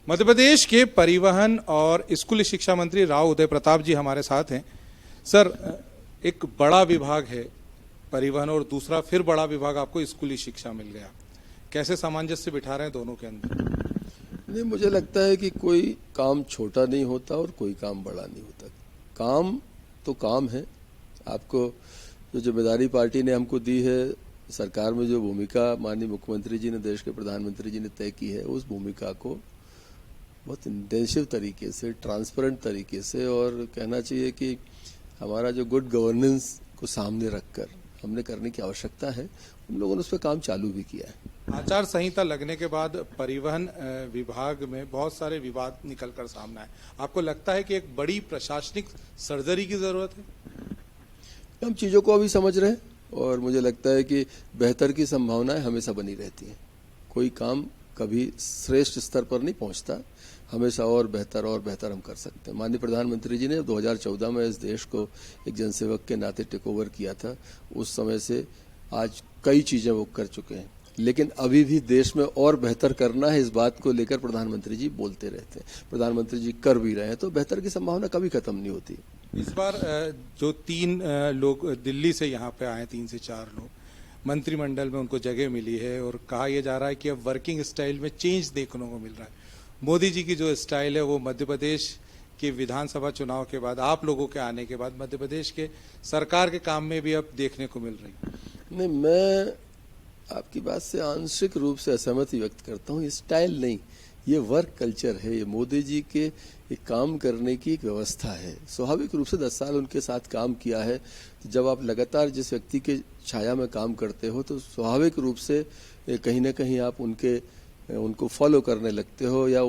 मध्य प्रदेश के परिवहन और स्कूली शिक्षा मंत्री राव उदय प्रताप जी हमारे साथ हैं। सर, एक बड़ा विभाग है परिवहन और दूसरा फिर बड़ा विभाग आपको स्कूली शिक्षा मिल गया, कैसे सामंजस्य बिठा रहे हैं दोनों के अंदर? नहीं, मुझे लगता है कि कोई काम छोटा नहीं होता और कोई काम बड़ा नहीं होता। काम तो काम है। आपको जो जिम्मेदारी पार्टी ने हमको दी है, सरकार में जो भूमिका माननीय मुख्यमंत्री जी ने, देश के प्रधानमंत्री जी ने तय की है, उस भूमिका को बहुत इंटेंसिव तरीके से, ट्रांसपेरेंट तरीके से, और कहना चाहिए कि हमारा जो गुड गवर्नेंस को सामने रखकर हमने करने की आवश्यकता है, हम लोगों ने उस पर काम चालू भी किया है। आचार संहिता लगने के बाद परिवहन विभाग में बहुत सारे विवाद निकलकर सामने आए। आपको लगता है कि एक बड़ी प्रशासनिक सर्जरी की जरूरत है? हम चीज़ों को अभी समझ रहे हैं और मुझे लगता है कि बेहतर की संभावनाएं हमेशा बनी रहती हैं। कोई काम कभी श्रेष्ठ स्तर पर नहीं पहुंचता, हमेशा और बेहतर हम कर सकते हैं। माननीय प्रधानमंत्री जी ने 2014 में इस देश को एक जनसेवक के नाते टेक ओवर किया था। उस समय से आज कई चीज़ें वो कर चुके हैं, लेकिन अभी भी देश में और बेहतर करना है, इस बात को लेकर प्रधानमंत्री जी बोलते रहते हैं। प्रधानमंत्री जी कर भी रहे हैं, तो बेहतर की संभावना कभी खत्म नहीं होती। इस बार जो 3 लोग दिल्ली से यहाँ पे आए, 3 से 4 लोग, मंत्रिमंडल में उनको जगह मिली है और कहा यह जा रहा है कि अब वर्किंग स्टाइल में चेंज देखने को मिल रहा है। मोदी जी की जो स्टाइल है वो मध्य प्रदेश के विधानसभा चुनाव के बाद, आप लोगों के आने के बाद मध्य प्रदेश के सरकार के काम में भी अब देखने को मिल रही है। नहीं, मैं आपकी बात से आंशिक रूप से असहमति व्यक्त करता हूँ। ये स्टाइल नहीं, ये वर्क कल्चर है। ये मोदी जी के एक काम करने की एक व्यवस्था है। स्वाभाविक रूप से 10 साल उनके साथ काम किया है। जब आप लगातार जिस व्यक्ति के छाया में काम करते हो, तो स्वाभाविक रूप से कहीं ना कहीं आप उनको फॉलो करने लगते हो, या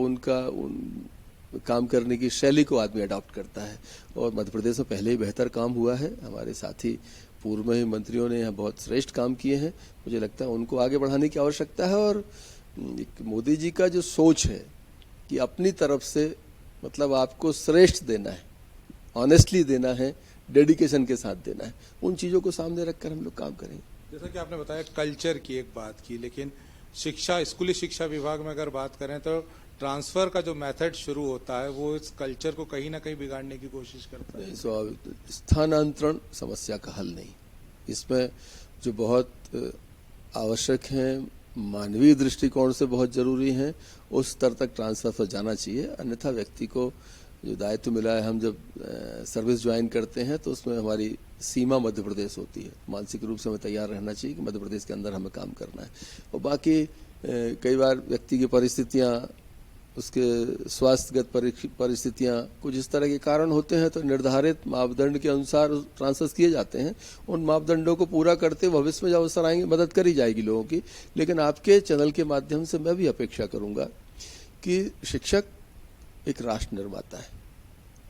काम करने की शैली को आदमी अडॉप्ट करता है। और मध्य प्रदेश में पहले ही बेहतर काम हुआ है। हमारे साथी पूर्व में ही मंत्रियों ने यहाँ बहुत श्रेष्ठ काम किए हैं। मुझे लगता है उनको आगे बढ़ाने की आवश्यकता है। और मोदी जी का जो सोच है कि अपनी तरफ से मतलब आपको श्रेष्ठ देना है, ऑनेस्टली देना है, डेडिकेशन के साथ देना है, उन चीज़ों को सामने रखकर हम लोग काम करेंगे। जैसा कि आपने बताया कल्चर की एक बात की, लेकिन स्कूली शिक्षा विभाग में अगर बात करें तो ट्रांसफर का जो मेथड शुरू होता है वो इस कल्चर को कहीं ना कहीं बिगाड़ने की कोशिश करता है। स्थानांतरण समस्या का हल नहीं। इसमें जो बहुत आवश्यक है, मानवीय दृष्टिकोण से बहुत जरूरी है, उस स्तर तक ट्रांसफर पर जाना चाहिए। अन्यथा व्यक्ति को जो दायित्व मिला है, हम जब सर्विस ज्वाइन करते हैं तो उसमें हमारी सीमा मध्य प्रदेश होती है। मानसिक रूप से हमें तैयार रहना चाहिए कि मध्य प्रदेश के अंदर हमें काम करना है। और बाकी कई बार व्यक्ति की परिस्थितियाँ, उसके स्वास्थ्यगत परिस्थितियाँ, कुछ इस तरह के कारण होते हैं, तो निर्धारित मापदंड के अनुसार ट्रांसफर किए जाते हैं। उन मापदंडों को पूरा करते भविष्य में जब अवसर आएंगे मदद करी जाएगी लोगों की। लेकिन आपके चैनल के माध्यम से मैं भी अपेक्षा करूंगा कि शिक्षक एक राष्ट्र निर्माता है।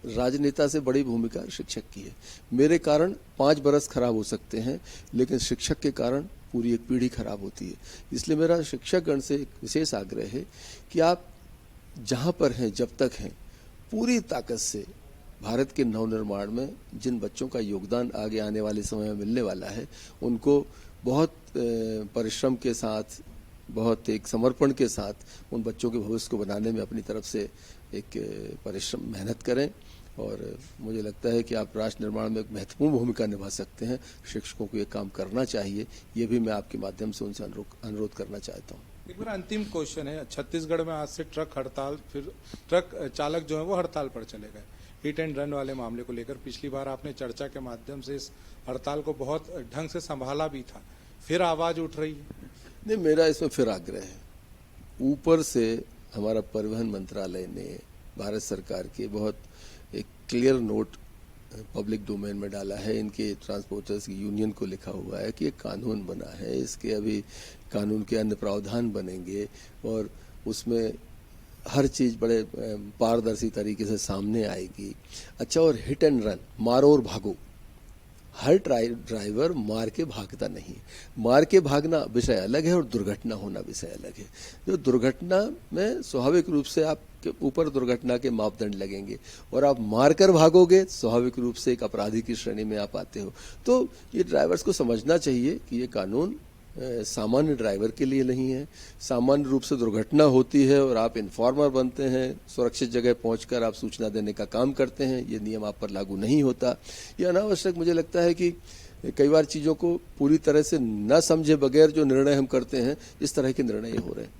राजनेता से बड़ी भूमिका शिक्षक की है। मेरे कारण 5 बरस खराब हो सकते हैं, लेकिन शिक्षक के कारण पूरी एक पीढ़ी खराब होती है। इसलिए मेरा शिक्षकगण से एक विशेष आग्रह है कि आप जहाँ पर हैं, जब तक हैं, पूरी ताकत से भारत के नवनिर्माण में जिन बच्चों का योगदान आगे आने वाले समय में मिलने वाला है, उनको बहुत परिश्रम के साथ, बहुत एक समर्पण के साथ उन बच्चों के भविष्य को बनाने में अपनी तरफ से एक परिश्रम मेहनत करें। और मुझे लगता है कि आप राष्ट्र निर्माण में एक महत्वपूर्ण भूमिका निभा सकते हैं। शिक्षकों को ये काम करना चाहिए, ये भी मैं आपके माध्यम से उनसे अनुरोध करना चाहता हूँ। एक मेरा अंतिम क्वेश्चन है, छत्तीसगढ़ में आज से ट्रक हड़ताल, फिर ट्रक चालक जो है वो हड़ताल पर चले गए हिट एंड रन वाले मामले को लेकर। पिछली बार आपने चर्चा के माध्यम से इस हड़ताल को बहुत ढंग से संभाला भी था, फिर आवाज उठ रही है। नहीं, मेरा इसमें फिर आग्रह है। ऊपर से हमारा परिवहन मंत्रालय ने भारत सरकार के बहुत एक क्लियर नोट पब्लिक डोमेन में डाला है। इनके ट्रांसपोर्टर्स की यूनियन को लिखा हुआ है कि एक कानून बना है, इसके अभी कानून के अन्य प्रावधान बनेंगे और उसमें हर चीज़ बड़े पारदर्शी तरीके से सामने आएगी। अच्छा, और हिट एंड रन, मारो और भागो, हर ड्राइवर मार के भागता नहीं। मार के भागना विषय अलग है और दुर्घटना होना विषय अलग है। जो दुर्घटना में स्वाभाविक रूप से आपके ऊपर दुर्घटना के मापदंड लगेंगे, और आप मारकर भागोगे स्वाभाविक रूप से एक अपराधी की श्रेणी में आप आते हो। तो ये ड्राइवर्स को समझना चाहिए कि ये कानून सामान्य ड्राइवर के लिए नहीं है। सामान्य रूप से दुर्घटना होती है और आप इन्फॉर्मर बनते हैं, सुरक्षित जगह पहुंचकर आप सूचना देने का काम करते हैं, ये नियम आप पर लागू नहीं होता। ये अनावश्यक मुझे लगता है कि कई बार चीज़ों को पूरी तरह से न समझे बगैर जो निर्णय हम करते हैं, इस तरह के निर्णय हो रहे हैं।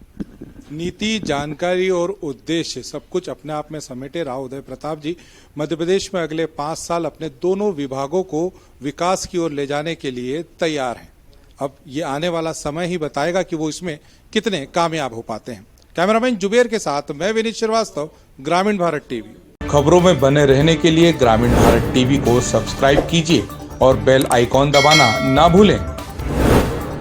नीति, जानकारी और उद्देश्य सब कुछ अपने आप में समेटे राव उदय प्रताप जी मध्य प्रदेश में अगले 5 साल अपने दोनों विभागों को विकास की ओर ले जाने के लिए तैयार हैं। अब ये आने वाला समय ही बताएगा कि वो इसमें कितने कामयाब हो पाते हैं। कैमरामैन जुबेर के साथ मैं विनीत श्रीवास्तव, ग्रामीण भारत टीवी। खबरों में बने रहने के लिए ग्रामीण भारत टीवी को सब्सक्राइब कीजिए और बेल आइकॉन दबाना ना भूलें।